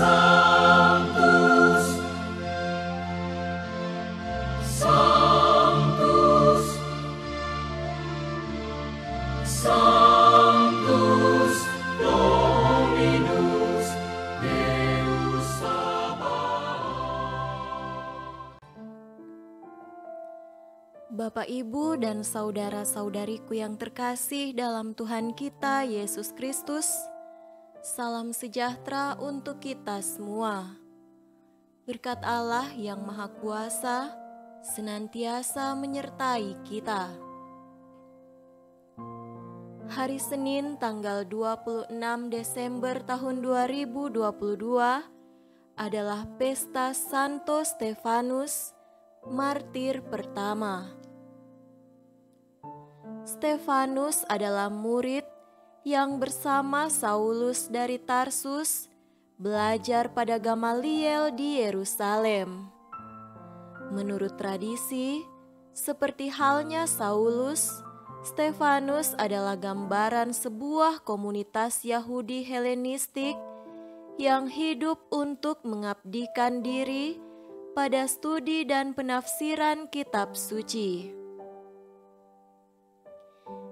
Sanctus, Sanctus, Sanctus Dominus Deus Sabaoth. Bapak, Ibu, dan saudara-saudariku yang terkasih dalam Tuhan kita Yesus Kristus, salam sejahtera untuk kita semua. Berkat Allah yang Maha Kuasa senantiasa menyertai kita. Hari Senin tanggal 26 Desember tahun 2022 adalah Pesta Santo Stefanus, martir pertama. Stefanus adalah murid yang bersama Saulus dari Tarsus belajar pada Gamaliel di Yerusalem. Menurut tradisi, seperti halnya Saulus, Stefanus adalah gambaran sebuah komunitas Yahudi Helenistik yang hidup untuk mengabdikan diri pada studi dan penafsiran kitab suci.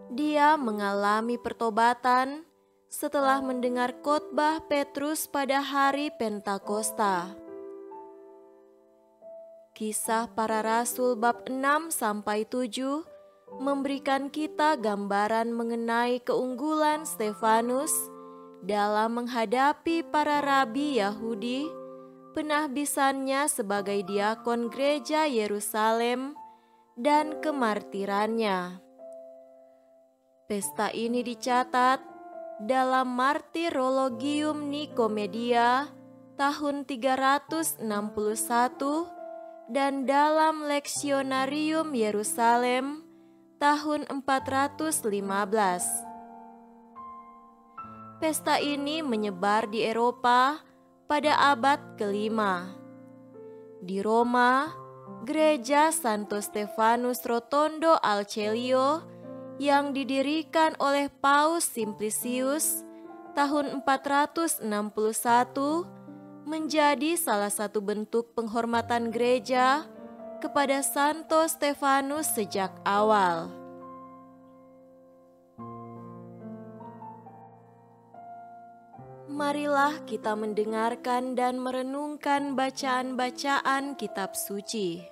Dia mengalami pertobatan setelah mendengar khotbah Petrus pada hari Pentakosta. Kisah Para Rasul bab 6-7 memberikan kita gambaran mengenai keunggulan Stefanus dalam menghadapi para rabi Yahudi, penahbisannya sebagai diakon gereja Yerusalem, dan kemartirannya. Pesta ini dicatat dalam Martyrologium Nicomedia tahun 361 dan dalam Lectionarium Yerusalem tahun 415. Pesta ini menyebar di Eropa pada abad ke-5. Di Roma, gereja Santo Stefanus Rotondo al Celio yang didirikan oleh Paus Simplicius tahun 461 menjadi salah satu bentuk penghormatan gereja kepada Santo Stefanus sejak awal. Marilah kita mendengarkan dan merenungkan bacaan-bacaan kitab suci.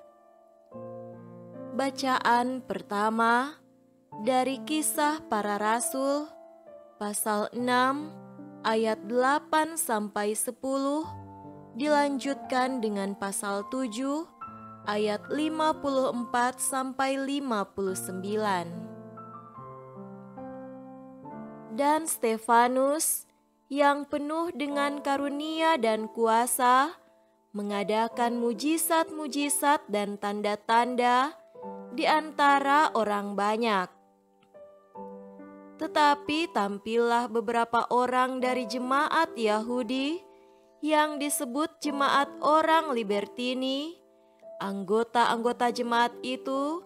Bacaan pertama dari Kisah Para Rasul pasal 6 ayat 8-10, dilanjutkan dengan pasal 7 ayat 54-59. Dan Stefanus yang penuh dengan karunia dan kuasa mengadakan mujizat-mujizat dan tanda-tanda di antara orang banyak. Tetapi tampillah beberapa orang dari jemaat Yahudi yang disebut jemaat orang Libertini. Anggota-anggota jemaat itu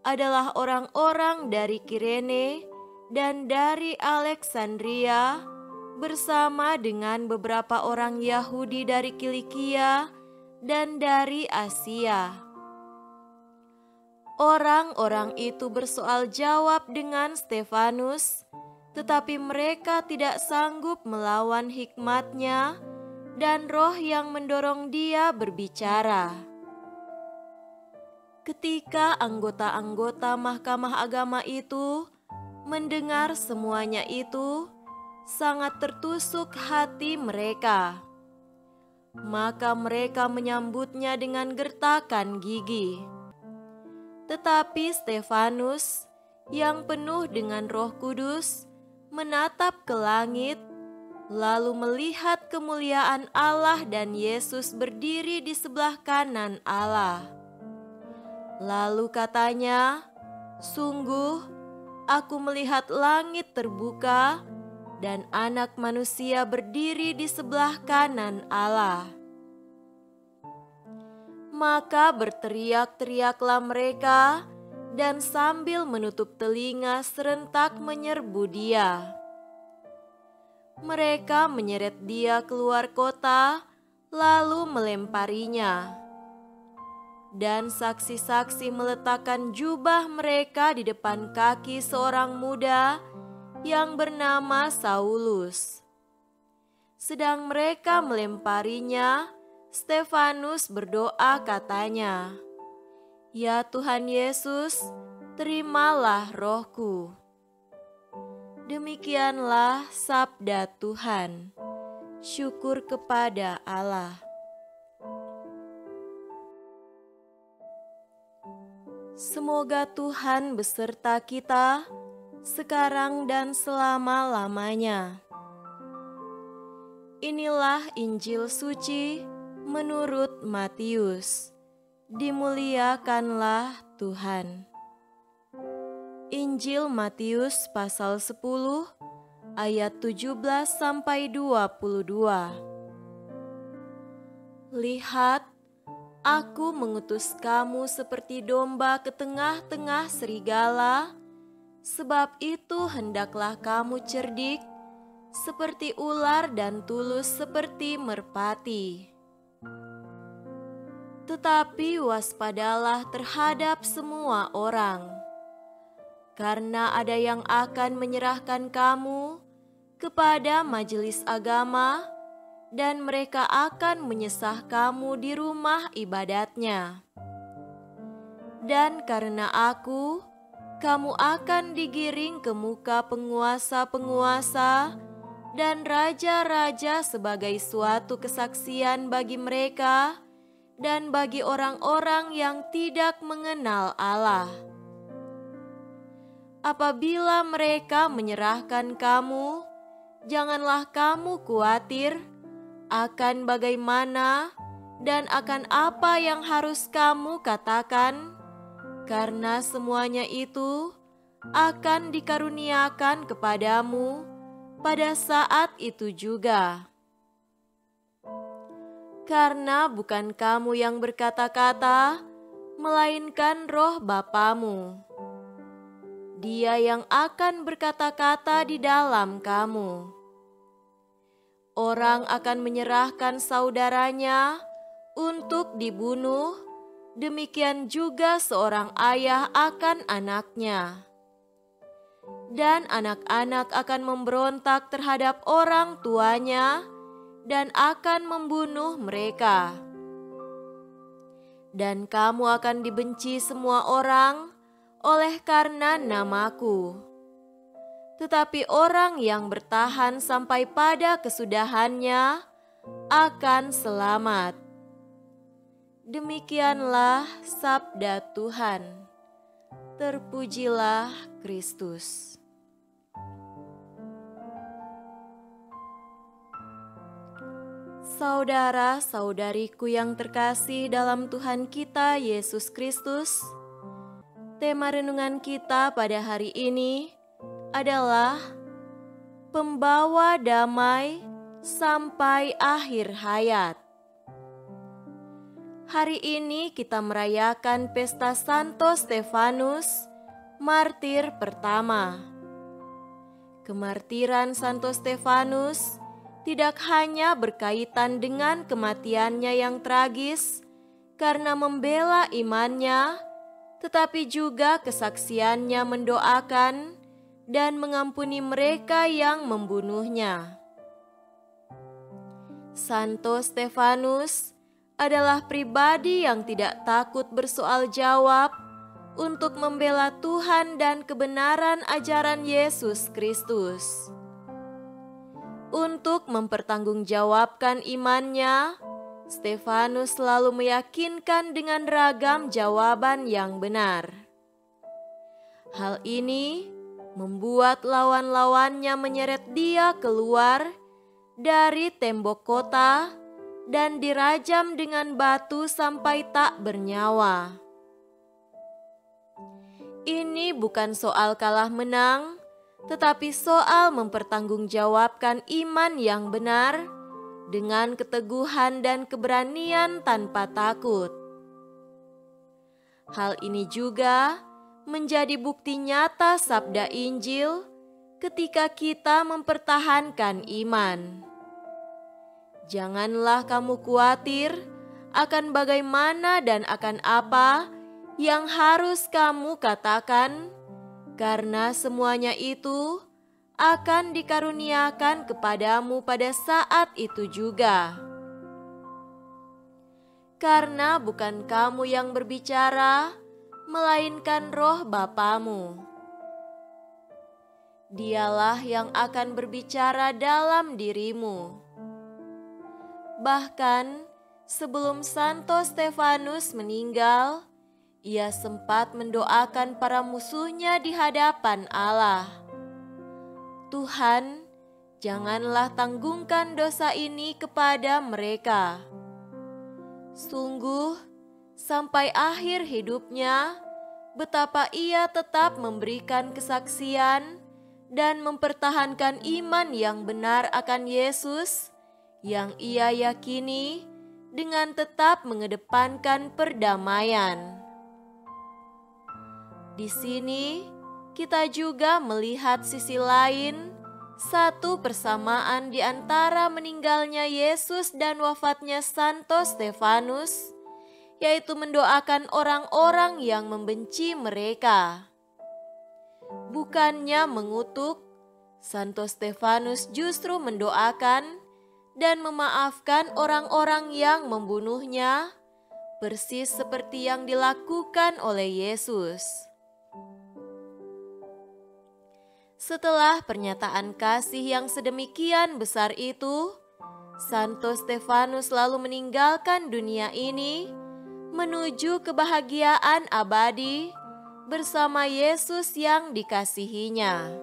adalah orang-orang dari Kirene dan dari Alexandria bersama dengan beberapa orang Yahudi dari Kilikia dan dari Asia. Orang-orang itu bersoal jawab dengan Stefanus, tetapi mereka tidak sanggup melawan hikmatnya dan roh yang mendorong dia berbicara. Ketika anggota-anggota Mahkamah Agama itu mendengar semuanya itu, sangat tertusuk hati mereka. Maka mereka menyambutnya dengan gertakan gigi. Tetapi Stefanus yang penuh dengan Roh Kudus menatap ke langit, lalu melihat kemuliaan Allah dan Yesus berdiri di sebelah kanan Allah. Lalu katanya, "Sungguh, aku melihat langit terbuka dan Anak Manusia berdiri di sebelah kanan Allah." Maka berteriak-teriaklah mereka dan sambil menutup telinga serentak menyerbu dia. Mereka menyeret dia keluar kota lalu melemparinya. Dan saksi-saksi meletakkan jubah mereka di depan kaki seorang muda yang bernama Saulus. Sedang mereka melemparinya, Stefanus berdoa katanya, "Ya Tuhan Yesus, terimalah rohku." Demikianlah sabda Tuhan. Syukur kepada Allah. Semoga Tuhan beserta kita sekarang dan selama-lamanya. Inilah Injil suci menurut Matius. Dimuliakanlah Tuhan. Injil Matius pasal 10 ayat 17 sampai 22. Lihat, aku mengutus kamu seperti domba ke tengah-tengah serigala, sebab itu hendaklah kamu cerdik seperti ular dan tulus seperti merpati. Tetapi waspadalah terhadap semua orang, karena ada yang akan menyerahkan kamu kepada majelis agama, dan mereka akan menyesah kamu di rumah ibadatnya. Dan karena aku, kamu akan digiring ke muka penguasa-penguasa dan raja-raja sebagai suatu kesaksian bagi mereka dan bagi orang-orang yang tidak mengenal Allah. Apabila mereka menyerahkan kamu, janganlah kamu khawatir akan bagaimana dan akan apa yang harus kamu katakan, karena semuanya itu akan dikaruniakan kepadamu pada saat itu juga. Karena bukan kamu yang berkata-kata, melainkan Roh Bapamu. Dia yang akan berkata-kata di dalam kamu. Orang akan menyerahkan saudaranya untuk dibunuh, demikian juga seorang ayah akan anaknya. Dan anak-anak akan memberontak terhadap orang tuanya dan akan membunuh mereka. Dan kamu akan dibenci semua orang oleh karena namaku. Tetapi orang yang bertahan sampai pada kesudahannya akan selamat. Demikianlah sabda Tuhan. Terpujilah Kristus. Saudara-saudariku yang terkasih dalam Tuhan kita Yesus Kristus, tema renungan kita pada hari ini adalah pembawa damai sampai akhir hayat. Hari ini kita merayakan pesta Santo Stefanus, martir pertama. Kemartiran Santo Stefanus tidak hanya berkaitan dengan kematiannya yang tragis karena membela imannya, tetapi juga kesaksiannya mendoakan dan mengampuni mereka yang membunuhnya. Santo Stefanus adalah pribadi yang tidak takut bersoal jawab untuk membela Tuhan dan kebenaran ajaran Yesus Kristus. Untuk mempertanggungjawabkan imannya, Stefanus selalu meyakinkan dengan ragam jawaban yang benar. Hal ini membuat lawan-lawannya menyeret dia keluar dari tembok kota dan dirajam dengan batu sampai tak bernyawa. Ini bukan soal kalah menang, tetapi soal mempertanggungjawabkan iman yang benar dengan keteguhan dan keberanian tanpa takut. Hal ini juga menjadi bukti nyata sabda Injil ketika kita mempertahankan iman. Janganlah kamu khawatir akan bagaimana dan akan apa yang harus kamu katakan, karena semuanya itu akan dikaruniakan kepadamu pada saat itu juga. Karena bukan kamu yang berbicara, melainkan Roh Bapamu. Dialah yang akan berbicara dalam dirimu. Bahkan sebelum Santo Stefanus meninggal, ia sempat mendoakan para musuhnya di hadapan Allah. Tuhan, janganlah tanggungkan dosa ini kepada mereka. Sungguh, sampai akhir hidupnya, betapa ia tetap memberikan kesaksian dan mempertahankan iman yang benar akan Yesus yang ia yakini dengan tetap mengedepankan perdamaian. Di sini, kita juga melihat sisi lain, satu persamaan di antara meninggalnya Yesus dan wafatnya Santo Stefanus, yaitu mendoakan orang-orang yang membenci mereka. Bukannya mengutuk, Santo Stefanus justru mendoakan dan memaafkan orang-orang yang membunuhnya, persis seperti yang dilakukan oleh Yesus. Setelah pernyataan kasih yang sedemikian besar itu, Santo Stefanus lalu meninggalkan dunia ini menuju kebahagiaan abadi bersama Yesus yang dikasihinya.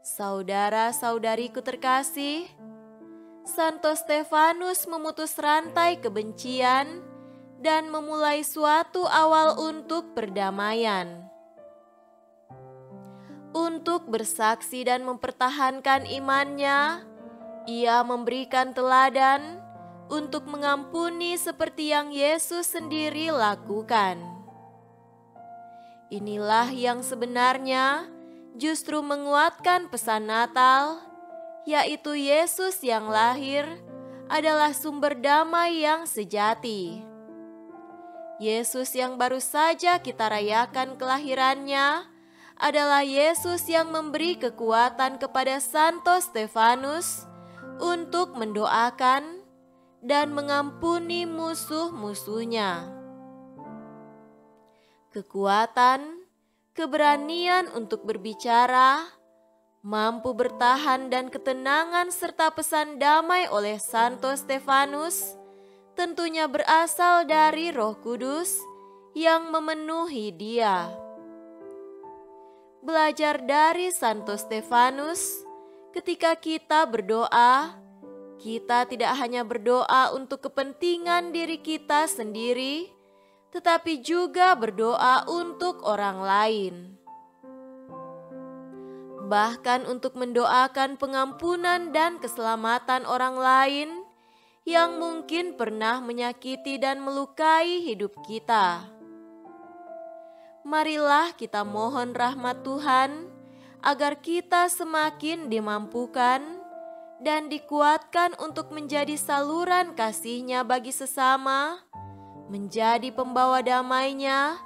Saudara-saudariku terkasih, Santo Stefanus memutus rantai kebencian dan memulai suatu awal untuk perdamaian. Untuk bersaksi dan mempertahankan imannya, ia memberikan teladan untuk mengampuni seperti yang Yesus sendiri lakukan. Inilah yang sebenarnya justru menguatkan pesan Natal, yaitu Yesus yang lahir adalah sumber damai yang sejati. Yesus yang baru saja kita rayakan kelahirannya adalah Yesus yang memberi kekuatan kepada Santo Stefanus untuk mendoakan dan mengampuni musuh-musuhnya. Kekuatan, keberanian untuk berbicara, mampu bertahan dan ketenangan serta pesan damai oleh Santo Stefanus tentunya berasal dari Roh Kudus yang memenuhi dia. Belajar dari Santo Stefanus, ketika kita berdoa, kita tidak hanya berdoa untuk kepentingan diri kita sendiri, tetapi juga berdoa untuk orang lain. Bahkan untuk mendoakan pengampunan dan keselamatan orang lain yang mungkin pernah menyakiti dan melukai hidup kita. Marilah kita mohon rahmat Tuhan agar kita semakin dimampukan dan dikuatkan untuk menjadi saluran kasih-Nya bagi sesama, menjadi pembawa damai-Nya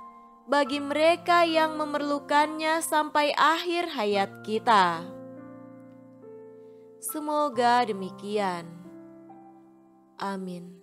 bagi mereka yang memerlukannya sampai akhir hayat kita. Semoga demikian. Amin.